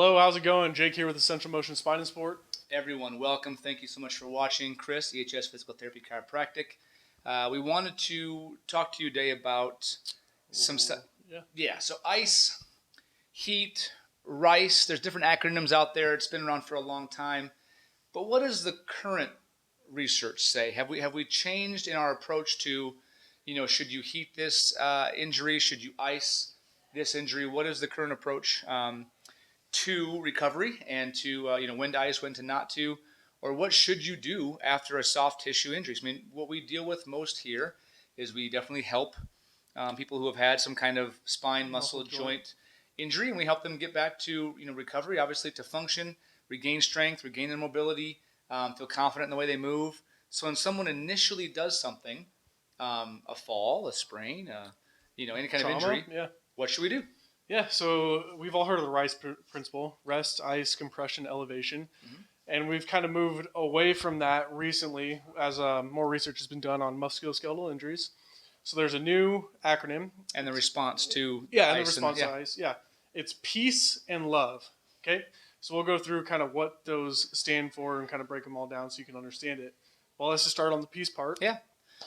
Hello, how's it going? Jake here with Essential Motion Spine and Sport. Everyone, welcome. Thank you so much for watching. Chris, EHS Physical Therapy Chiropractic. We wanted to talk to you today about some stuff. Yeah, so ice, heat, R.I.C.E. There's different acronyms out there. It's been around for a long time. But what does the current research say? Have we changed in our approach to, should you heat this injury? Should you ice this injury? What is the current approach to recovery and to when to ice, when to not to, or what should you do after a soft tissue injury? I mean, what we deal with most here is we definitely help people who have had some kind of spine, muscle, joint injury, and we help them get back to recovery, obviously to function, regain strength, regain their mobility, feel confident in the way they move. So when someone initially does something, a fall, a sprain, any kind Trauma, of injury, yeah. What should we do? Yeah, so we've all heard of the R.I.C.E principle: rest, ice, compression, elevation. And we've kind of moved away from that recently as more research has been done on musculoskeletal injuries. So there's a new acronym. And the response to the ice. response to ice. Yeah, it's peace and love. Okay, so we'll go through kind of what those stand for and kind of break them all down so you can understand it. Well, let's just start on the peace part. Yeah.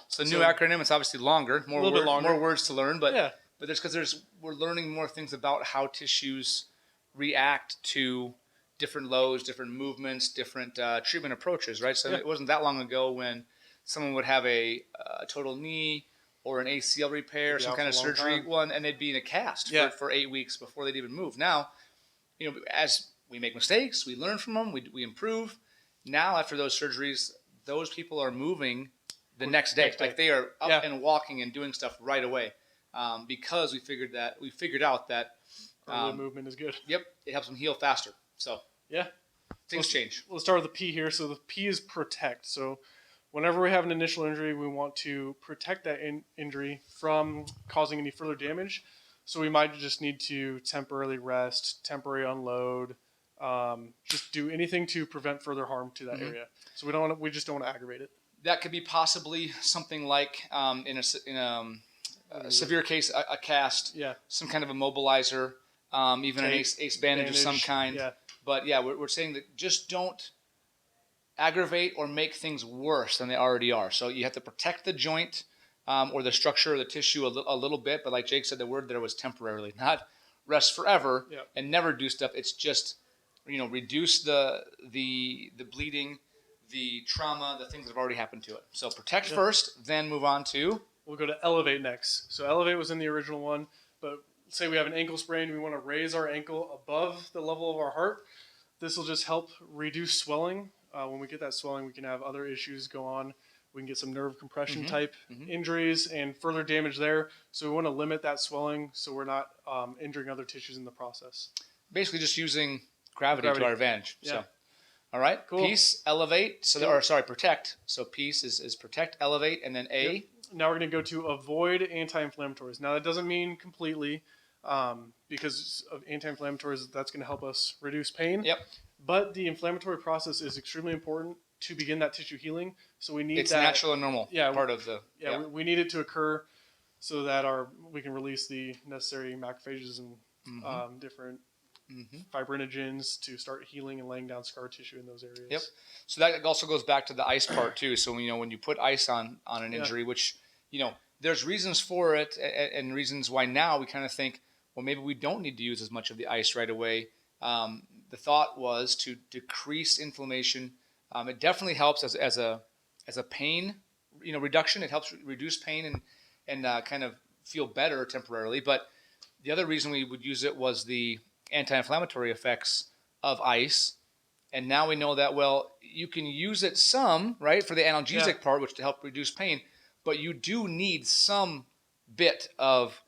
So new acronym. It's obviously longer, a little bit longer, more words to learn, but yeah. But that's because we're learning more things about how tissues react to different loads, different movements, different treatment approaches, right? So It wasn't that long ago when someone would have a total knee or an ACL repair, some kind of surgery, and they'd be in a cast for 8 weeks before they'd even move. Now, as we make mistakes, we learn from them, we improve. Now, after those surgeries, those people are moving the next day. Like they are up and walking and doing stuff right away. Because we figured out that movement is good. Yep, it helps them heal faster. So yeah, things change. Let's start with the P here. So the P is protect. So whenever we have an initial injury, we want to protect that injury from causing any further damage. So we might just need to temporarily rest, temporarily unload, just do anything to prevent further harm to that area. So we just don't want to aggravate it. That could be possibly something like in a severe case, a cast, some kind of immobilizer, even an ace bandage of some kind. Yeah. But yeah, we're saying that just don't aggravate or make things worse than they already are. So you have to protect the joint or the structure of the tissue a little bit. But like Jake said, the word there was temporarily, not rest forever and never do stuff. It's just reduce the bleeding, the trauma, the things that have already happened to it. So protect first, then move on to. We'll go to elevate next. So elevate was in the original one, but say we have an ankle sprain, we want to raise our ankle above the level of our heart. This will just help reduce swelling. When we get that swelling, we can have other issues go on. We can get some nerve compression type injuries and further damage there. So we want to limit that swelling so we're not injuring other tissues in the process. Basically just using gravity to our advantage. Yeah. So. All right, cool. Peace, elevate, protect. So peace is protect, elevate, and then A. Yep. Now we're going to go to avoid anti-inflammatories. Now that doesn't mean completely, because of anti-inflammatories, that's going to help us reduce pain. Yep. But the inflammatory process is extremely important to begin that tissue healing. So we need it's natural and normal. Part of the. We need it to occur so that we can release the necessary macrophages and different fibrinogens to start healing and laying down scar tissue in those areas. Yep. So that also goes back to the ice part too. So when you put ice on an injury, which there's reasons for it and reasons why now we kind of think, well, maybe we don't need to use as much of the ice right away. The thought was to decrease inflammation. It definitely helps as a pain reduction. It helps reduce pain and kind of feel better temporarily. But the other reason we would use it was the anti-inflammatory effects of ice. And now we know that, well, you can use it some, right, for the analgesic part, which to help reduce pain, but you do need some bit of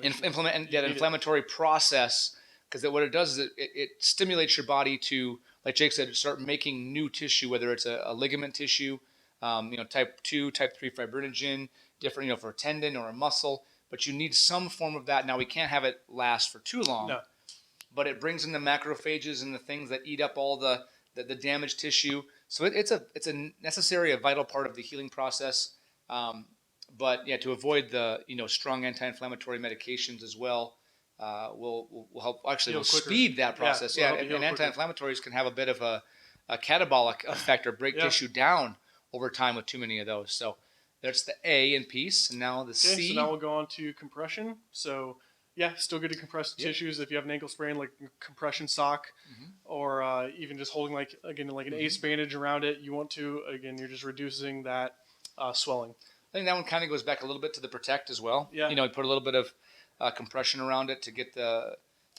inflammatory process, because what it does is it stimulates your body to, like Jake said, start making new tissue, whether it's a ligament tissue, type 2, type 3 fibrinogen, different, for a tendon or a muscle. But you need some form of that. Now, we can't have it last for too long, but it brings in the macrophages and the things that eat up all the damaged tissue. So it's a necessary, a vital part of the healing process. But yeah, to avoid the strong anti-inflammatory medications as well, will help actually Heal will quicker. speed that process. Yeah, Yeah, will help you and heal quicker. anti-inflammatories can have a bit of a catabolic effect or break Yeah. tissue down over time with too many of those. So there's the A in peace, and now the Okay, C. so now we'll go on to compression. So yeah, still good to compress Yep. tissues if you have an ankle sprain, like compression sock, or even just holding like an ACE bandage around it. You want to you're just reducing that swelling. I think that one kind of goes back a little bit to the protect as well. Yeah. You put a little bit of compression around it to get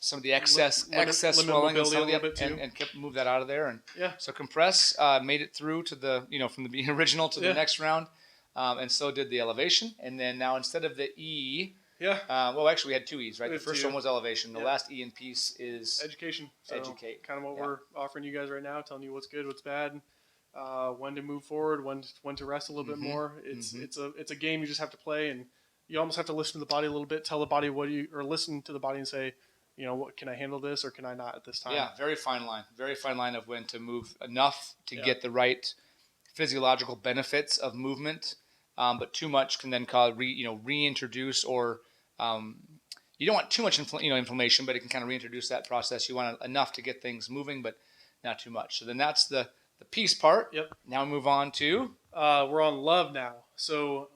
some of the excess limit swelling and mobility some of a the little bit too. and move that out of there. And Yeah. so compress made it through to the from the original to the next round, and so did the elevation. And then now instead of the E, well actually we had two E's, right? The first one was elevation. The last E in peace is education. So educate. Kind of what we're offering you guys right now, telling you what's good, what's bad. When to move forward, when to rest a little bit more. It's a game you just have to play, and you almost have to listen to the body a little bit. Tell the body listen to the body and say, what can I handle this or can I not at this time? Yeah, very fine line of when to move enough to get the right physiological benefits of movement, but too much can then cause reintroduce or you don't want too much inflammation, but it can kind of reintroduce that process. You want enough to get things moving, but not too much. So then that's the peace part. Yep. Now we move on to we're on love now. So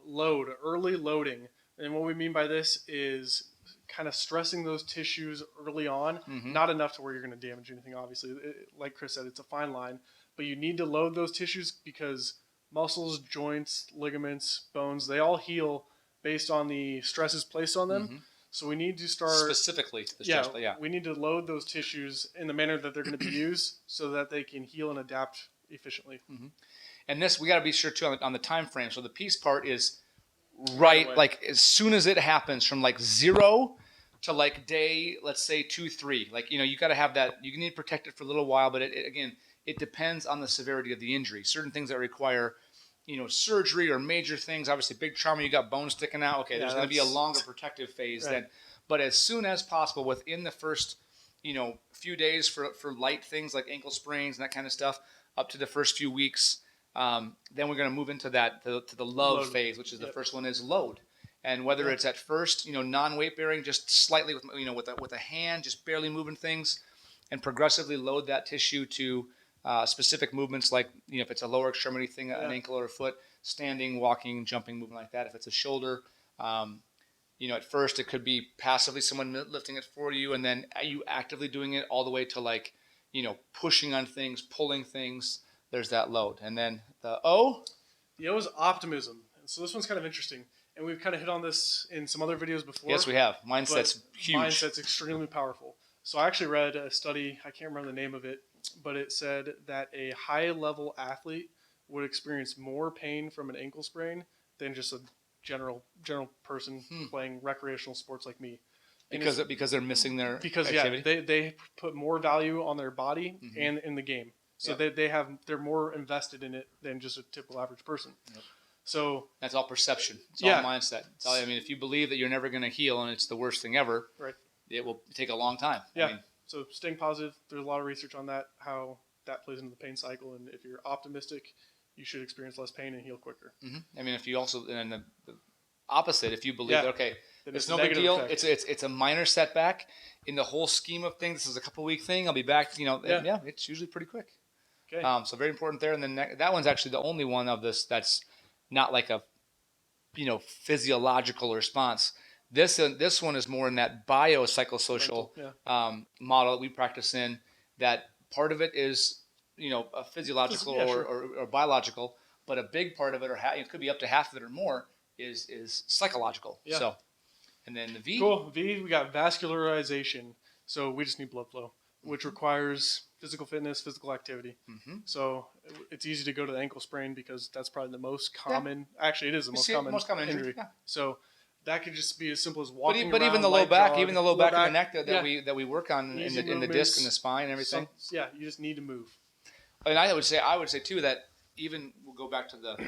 early loading, and what we mean by this is kind of stressing those tissues early on. Not enough to where you're going to damage anything. Obviously, like Chris said, it's a fine line, but you need to load those tissues because muscles, joints, ligaments, bones, they all heal based on the stresses placed on them. So we need to start specifically the stress. We need to load those tissues in the manner that they're going to be used so that they can heal and adapt efficiently. And this we got to be sure too on the time frame. So the peace part is right like as soon as it happens from like 0 to like day, let's say 2, 3. Like you got to have that. You need to protect it for a little while, but it depends on the severity of the injury. Certain things that require surgery or major things. Obviously, big trauma, you got bones sticking out. Okay, there's going to be a longer protective phase then. But as soon as possible, within the first, few days for light things like ankle sprains and that kind of stuff, up to the first few weeks, then we're going to move into that to the love phase, which is the first one is load. And whether it's at first, non-weight bearing, just slightly with a hand, just barely moving things, and progressively load that tissue to specific movements like if it's a lower extremity thing, an ankle or a foot, standing, walking, jumping, moving like that. If it's a shoulder, at first it could be passively someone lifting it for you, and then you actively doing it all the way to like pushing on things, pulling things. There's that load, and then the O. The O is optimism. So this one's kind of interesting, and we've kind of hit on this in some other videos before. Yes, we have. Mindset's huge. Mindset's extremely powerful. So I actually read a study. I can't remember the name of it, but it said that a high-level athlete would experience more pain from an ankle sprain than just a general person playing recreational sports like me. Because they're missing their activity? They put more value on their body and in the game. So they're more invested in it than just a typical average person. Yep. So that's all perception. It's all mindset. It's all, if you believe that you're never going to heal and it's the worst thing ever, it will take a long time. Yeah. So staying positive, there's a lot of research on that, how that plays into the pain cycle. And if you're optimistic, you should experience less pain and heal quicker. If you also, and the opposite, if you believe that, okay, it's no big deal. Effect. It's a minor setback in the whole scheme of things. This is a couple-week thing. I'll be back. It's usually pretty quick. Okay. So very important there. And then that one's actually the only one of this that's not like a, physiological response. This one is more in that biopsychosocial model that we practice in. That part of it is, a physiological or biological, but a big part of it, or it could be up to half of it or more, is psychological. Yeah. So, and then the V. Cool. V, we got vascularization. So we just need blood flow, which requires physical fitness, physical activity. So it's easy to go to the ankle sprain because that's probably the most common. Yeah. Actually, it is the most common injury. Yeah. So that could just be as simple as walking. But even the low back, and the neck that we work on in the disc and the spine and everything. You just need to move. And I would say too that even we'll go back to the,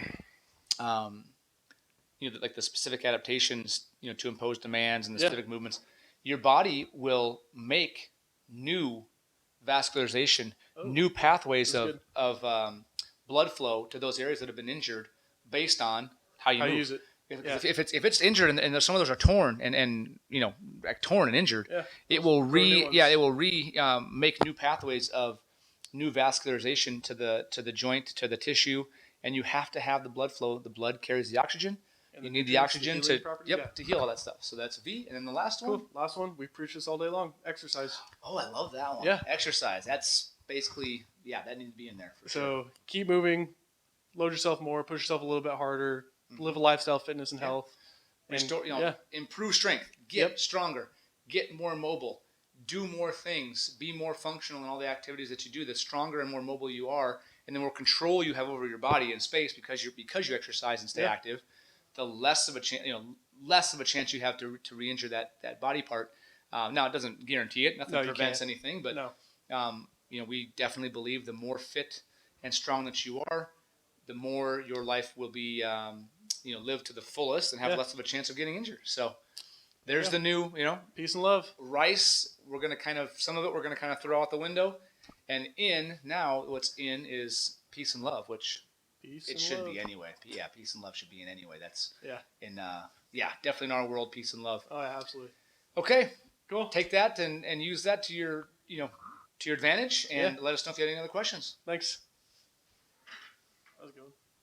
like the specific adaptations, to impose demands and the specific movements. Your body will make new vascularization, new pathways of blood flow to those areas that have been injured based on how you move. Use it. If it's injured and some of those are torn and like torn and injured, it will make new pathways of new vascularization to the joint, to the tissue, and you have to have the blood flow. The blood carries the oxygen. You need the oxygen to heal all that stuff. So that's V. And then the last one. Last one. We preach this all day long. Exercise. Oh, I love that one. Yeah. Exercise. That's basically that needs to be in there for sure. So keep moving, load yourself more, push yourself a little bit harder, live a lifestyle, fitness and health. Restore, improve strength, get stronger, get more mobile, do more things, be more functional in all the activities that you do. The stronger and more mobile you are, and the more control you have over your body and space because you exercise and stay active, the less of a chance you have to re-injure that body part. Now it doesn't guarantee it. Nothing prevents anything, but we definitely believe the more fit and strong that you are, the more your life will be live to the fullest and have less of a chance of getting injured. So there's the new, peace and love. R.I.C.E. We're going to some of it we're going to throw out the window. And what's in is peace and love, which it should be anyway. Yeah, peace and love should be in anyway. That's definitely in our world, peace and love. Oh, yeah, absolutely. Okay, cool. Take that and use that to your advantage, and let us know if you have any other questions. Thanks. That was good.